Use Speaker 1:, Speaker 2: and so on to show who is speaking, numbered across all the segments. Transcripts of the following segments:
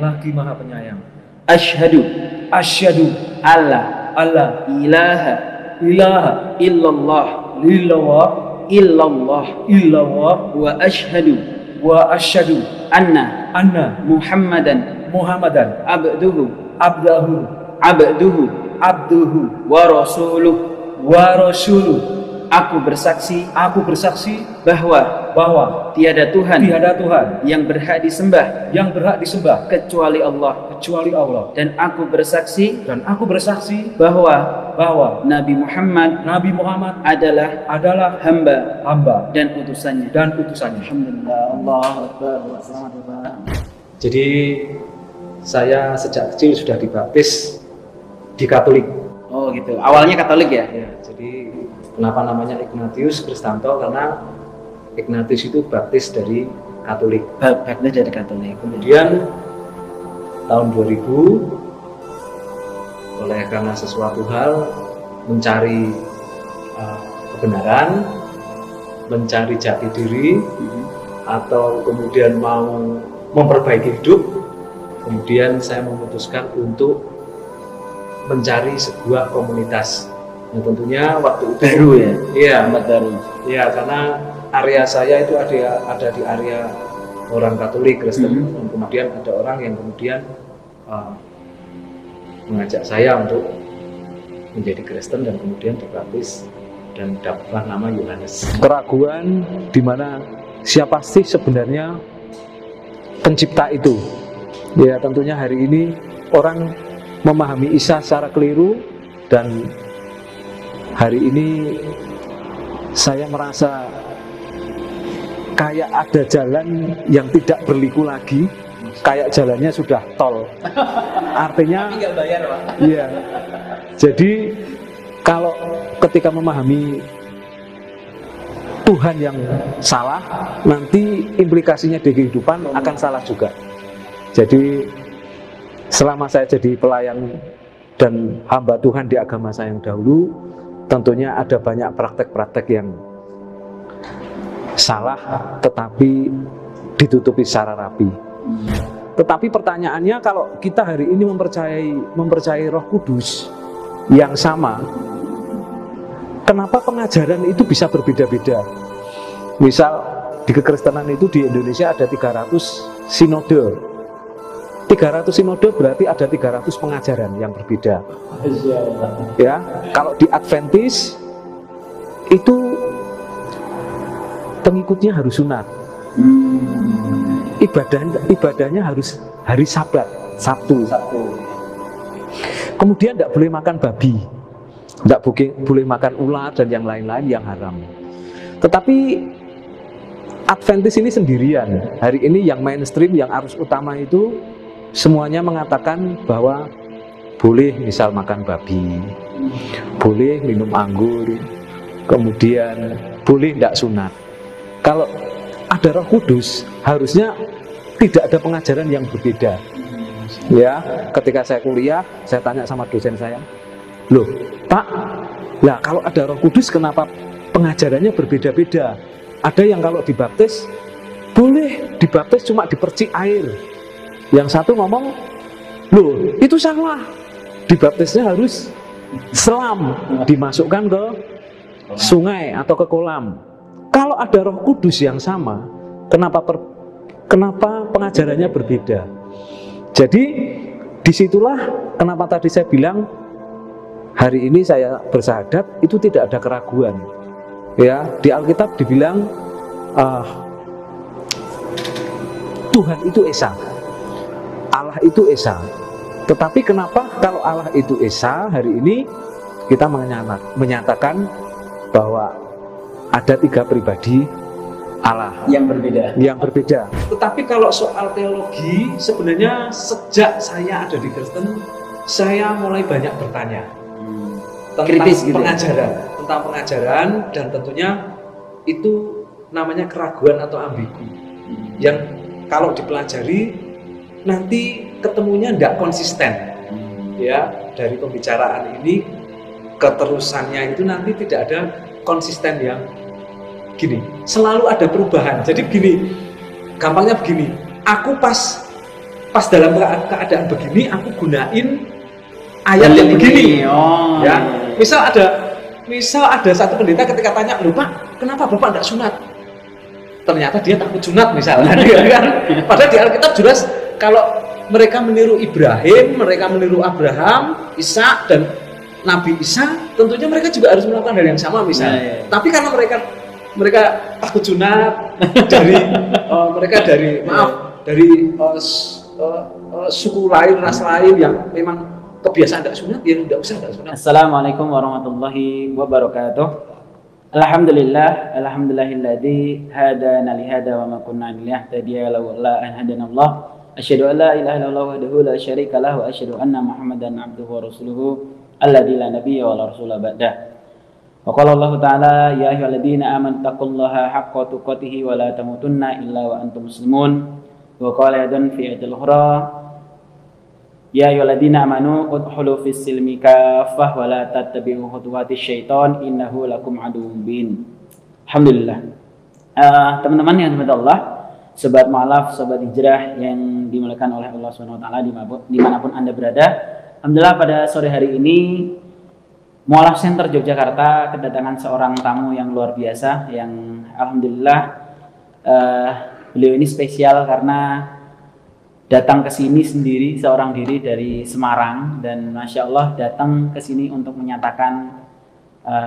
Speaker 1: lagi Maha Penyayang.
Speaker 2: Asyhadu
Speaker 1: Asyhadu
Speaker 2: alla
Speaker 1: alla
Speaker 2: ilaha
Speaker 1: ilaha
Speaker 2: illallah
Speaker 1: illallah
Speaker 2: illallah
Speaker 1: illallah
Speaker 2: wa asyhadu
Speaker 1: wa asyhadu
Speaker 2: anna
Speaker 1: anna
Speaker 2: Muhammadan
Speaker 1: Muhammadan
Speaker 2: abduhu
Speaker 1: abdahu
Speaker 2: abduhu
Speaker 1: abduhu
Speaker 2: wa rasuluh.
Speaker 1: wa rasuluh.
Speaker 2: Aku bersaksi
Speaker 1: Aku bersaksi
Speaker 2: bahwa
Speaker 1: bahwa
Speaker 2: tiada Tuhan
Speaker 1: tiada Tuhan
Speaker 2: yang berhak disembah
Speaker 1: yang berhak disembah
Speaker 2: kecuali Allah,
Speaker 1: kecuali Allah,
Speaker 2: dan aku bersaksi
Speaker 1: dan aku bersaksi
Speaker 2: bahwa
Speaker 1: bahwa
Speaker 2: Nabi Muhammad
Speaker 1: Nabi Muhammad
Speaker 2: adalah
Speaker 1: hamba
Speaker 2: hamba dan utusannya.
Speaker 1: dan utusannya.
Speaker 2: Alhamdulillah, Allahu Akbar. Selamat Bapak.
Speaker 1: Jadi saya sejak kecil sudah dibaptis di Katolik.
Speaker 2: Oh gitu. Awalnya Katolik ya?
Speaker 1: Ya, jadi kenapa namanya Ignatius Kristanto? Karena Ignatius itu baptis dari Katolik.
Speaker 2: Baptis dari Katolik.
Speaker 1: Kemudian tahun 2000 oleh karena sesuatu hal mencari kebenaran, mencari jati diri, atau kemudian mau memperbaiki hidup, kemudian saya memutuskan untuk mencari sebuah komunitas. Yang tentunya waktu itu
Speaker 2: Baru ya?
Speaker 1: Iya,
Speaker 2: Amat baru.
Speaker 1: iya, karena area saya itu ada di area orang Katolik Kristen, dan kemudian ada orang yang kemudian mengajak saya untuk menjadi Kristen dan kemudian dibaptis dan dapatlah nama Yohanes. Keraguan di mana siapa sih sebenarnya pencipta itu? Ya tentunya hari ini orang memahami Isa secara keliru, dan hari ini saya merasa kayak ada jalan yang tidak berliku lagi, kayak jalannya sudah tol. Artinya
Speaker 2: Nggak bayar, Pak.
Speaker 1: iya. Jadi kalau ketika memahami Tuhan yang salah, nanti implikasinya di kehidupan akan salah juga. Jadi selama saya jadi pelayan dan hamba Tuhan di agama saya yang dahulu, tentunya ada banyak praktek-praktek yang salah tetapi ditutupi secara rapi. Tetapi pertanyaannya, kalau kita hari ini mempercayai Roh Kudus yang sama, kenapa pengajaran itu bisa berbeda-beda? Misal di kekristenan itu di Indonesia ada 300 sinode. 300 sinode berarti ada 300 pengajaran yang berbeda. Ya, kalau di Adventis itu pengikutnya harus sunat. Ibadahnya harus hari Sabat, Sabtu. Kemudian tidak boleh makan babi, tidak boleh makan ular dan yang lain-lain yang haram. Tetapi Adventis ini sendirian. Hari ini yang mainstream, yang arus utama itu semuanya mengatakan bahwa boleh misal makan babi, boleh minum anggur, kemudian boleh tidak sunat. Kalau ada Roh Kudus, harusnya tidak ada pengajaran yang berbeda. Ya, ketika saya kuliah, saya tanya sama dosen saya, loh Pak, lah kalau ada Roh Kudus kenapa pengajarannya berbeda-beda? Ada yang kalau dibaptis, boleh dibaptis cuma dipercik air. Yang satu ngomong, loh itu salah, dibaptisnya harus selam, dimasukkan ke sungai atau ke kolam. Kalau ada Roh Kudus yang sama, kenapa pengajarannya berbeda? Jadi disitulah kenapa tadi saya bilang hari ini saya bersahadat itu tidak ada keraguan. Ya, di Alkitab dibilang Tuhan itu Esa, Allah itu Esa. Tetapi kenapa kalau Allah itu Esa, hari ini kita menyatakan bahwa ada 3 pribadi Allah
Speaker 2: yang berbeda.
Speaker 1: Tetapi kalau soal teologi, sebenarnya sejak saya ada di Kristen, saya mulai banyak bertanya tentang
Speaker 2: Kritis gitu
Speaker 1: pengajaran, tentang pengajaran, dan tentunya itu namanya keraguan atau ambigu, yang kalau dipelajari nanti ketemunya tidak konsisten. Ya, dari pembicaraan ini keterusannya itu nanti tidak ada konsisten yang gini, selalu ada perubahan. Jadi begini, gampangnya begini, aku pas pas dalam keadaan begini aku gunain ayat yang begini.
Speaker 2: Oh,
Speaker 1: Ya, misal ada satu pendeta ketika tanya, "Loh Pak, kenapa Bapak tidak sunat?" Ternyata dia takut sunat misalnya, kan? Padahal di Alkitab jelas kalau mereka meniru Ibrahim, mereka meniru Abraham, Ishak dan Nabi Isa, tentunya mereka juga harus melakukan hal yang sama misalnya. Tapi karena mereka takut sunat dari mereka dari suku lain, ras lain yang memang kebiasaan tidak sunat, ya tidak usah tidak sunat.
Speaker 2: Assalamualaikum warahmatullahi wabarakatuh. Alhamdulillahilladzi hadana li hada wa ma kunna linahtadiya laula an hadanallah. Asyhadu an la ilaha illallah wahdahu la syarika lahu wa asyhadu anna Muhammadan abduhu wa rasuluhu alladzi la nabiyya wa la rasula ba'dah. Wa qala Allah ta'ala ya ayyuhalladzina amanu taqullaha haqqa tuqatih wa la tamutunna illa wa antum muslimun. Wa qala aidan fi ayatil ukhra ya ayyuhalladzina amanu udkhulu fis silmi kaffah wa la tattabi'u khutuwatis syaitan innahu lakum aduwwun mubin. Alhamdulillah. Teman-teman yang dimuliakan Allah, sobat mualaf, sobat hijrah yang dimuliakan oleh Allah Subhanahu wa taala dimanapun Anda berada. Alhamdulillah pada sore hari ini Mualaf Center Yogyakarta kedatangan seorang tamu yang luar biasa yang alhamdulillah beliau ini spesial karena datang ke sini sendiri seorang diri dari Semarang dan Masya Allah datang ke sini untuk menyatakan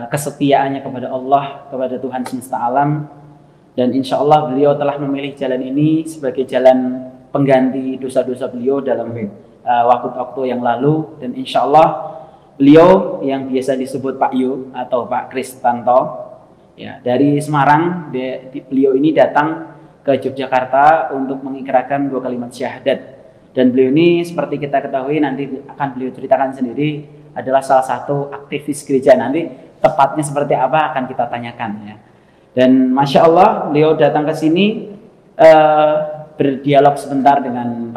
Speaker 2: kesetiaannya kepada Allah, kepada Tuhan semesta alam, dan insya Allah beliau telah memilih jalan ini sebagai jalan pengganti dosa-dosa beliau dalam waktu-waktu yang lalu, dan insya Allah beliau yang biasa disebut Pak Yu atau Pak Kristanto ya, dari Semarang, beliau ini datang ke Yogyakarta untuk mengikrarkan 2 kalimat syahadat, dan beliau ini seperti kita ketahui nanti akan beliau ceritakan sendiri adalah salah satu aktivis gereja. Nanti tepatnya seperti apa akan kita tanyakan ya. Dan Masya Allah beliau datang ke sini berdialog sebentar dengan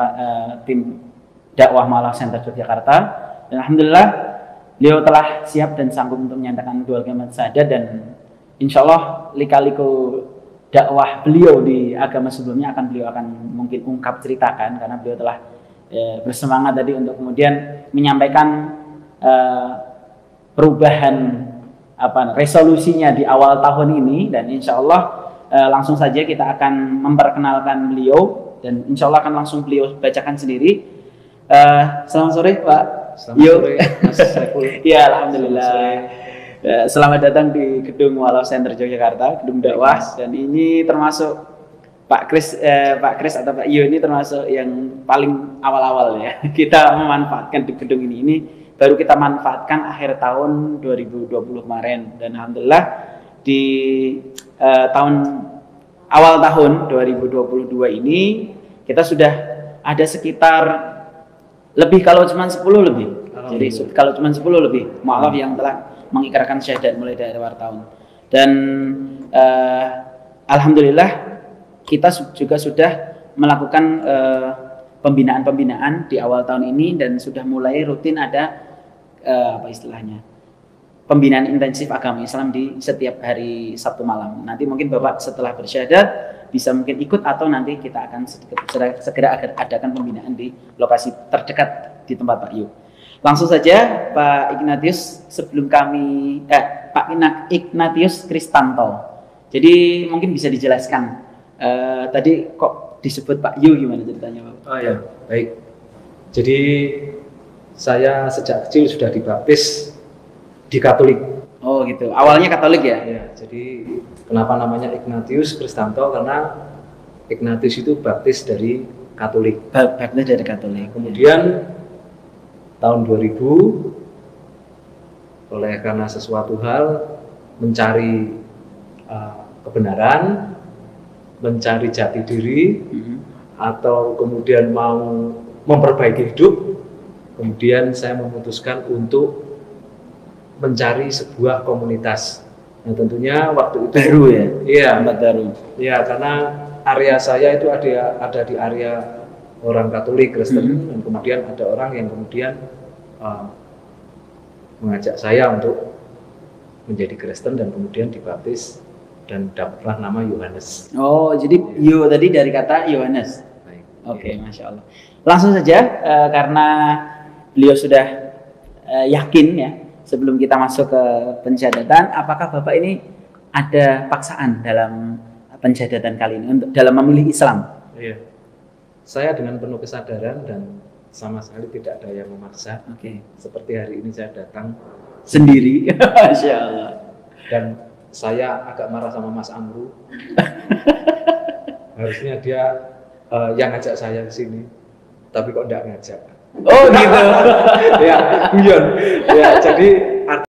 Speaker 2: tim dakwah Mualaf Center Yogyakarta, dan alhamdulillah beliau telah siap dan sanggup untuk menyatakan 2 kalimat syahadat, dan insya Allah lika-liku dakwah beliau di agama sebelumnya beliau akan mungkin ungkap ceritakan, karena beliau telah bersemangat tadi untuk kemudian menyampaikan perubahan resolusinya di awal tahun ini, dan insya Allah langsung saja kita akan memperkenalkan beliau, dan insya Allah akan langsung beliau bacakan sendiri. Selamat sore Pak.
Speaker 1: Selamat sore Mas Saiful.
Speaker 2: Ya, alhamdulillah. Selamat datang di gedung Mualaf Center Yogyakarta, gedung dakwah, dan ini termasuk Pak Kris atau Pak Yu ini termasuk yang paling awal-awal ya. Kita memanfaatkan di gedung ini baru kita manfaatkan akhir tahun 2020 kemarin, dan alhamdulillah di awal tahun 2022 ini kita sudah ada sekitar lebih, kalau cuma 10 lebih. Jadi kalau cuma 10 lebih mualaf yang telah mengikrarkan syahadat mulai dari awal tahun, dan alhamdulillah kita juga sudah melakukan pembinaan di awal tahun ini, dan sudah mulai rutin ada pembinaan intensif agama Islam di setiap hari Sabtu malam. Nanti mungkin Bapak setelah bersyahadat bisa mungkin ikut, atau nanti kita akan segera adakan pembinaan di lokasi terdekat di tempat Pak Yu. Langsung saja Pak Ignatius, sebelum kami Pak Ignatius Kristanto. Jadi mungkin bisa dijelaskan tadi kok disebut Pak Yu, gimana ceritanya Pak?
Speaker 1: Oh ya, baik. Jadi saya sejak kecil sudah dibaptis di Katolik.
Speaker 2: Oh gitu. Awalnya Katolik ya?
Speaker 1: Ya, jadi kenapa namanya Ignatius Kristanto? Karena Ignatius itu baptis dari Katolik.
Speaker 2: Baptis dari Katolik.
Speaker 1: Kemudian tahun 2000 karena sesuatu hal mencari kebenaran, mencari jati diri, atau kemudian mau memperbaiki hidup, kemudian saya memutuskan untuk mencari sebuah komunitas. Nah, tentunya waktu itu
Speaker 2: baru ya?
Speaker 1: Iya,
Speaker 2: baru.
Speaker 1: Iya, karena area saya itu ada di area orang Katolik Kristen, dan kemudian ada orang yang kemudian mengajak saya untuk menjadi Kristen dan kemudian dibaptis dan dapatlah nama Yohanes.
Speaker 2: Oh, jadi Yu tadi dari kata Yohanes.
Speaker 1: Baik.
Speaker 2: Oke, Masya Allah. langsung saja karena beliau sudah yakin ya sebelum kita masuk ke pensyahadatan, apakah Bapak ini ada paksaan dalam pensyahadatan kali ini untuk dalam memilih Islam?
Speaker 1: Iya. Saya dengan penuh kesadaran dan sama sekali tidak ada yang memaksa.
Speaker 2: Oke.
Speaker 1: Seperti hari ini saya datang
Speaker 2: Sendiri, Masya Allah.
Speaker 1: dan saya agak marah sama Mas Amru. Harusnya dia yang ngajak saya ke sini, tapi kok enggak ngajak.
Speaker 2: Oh gitu.
Speaker 1: Ya, guyon. Ya, jadi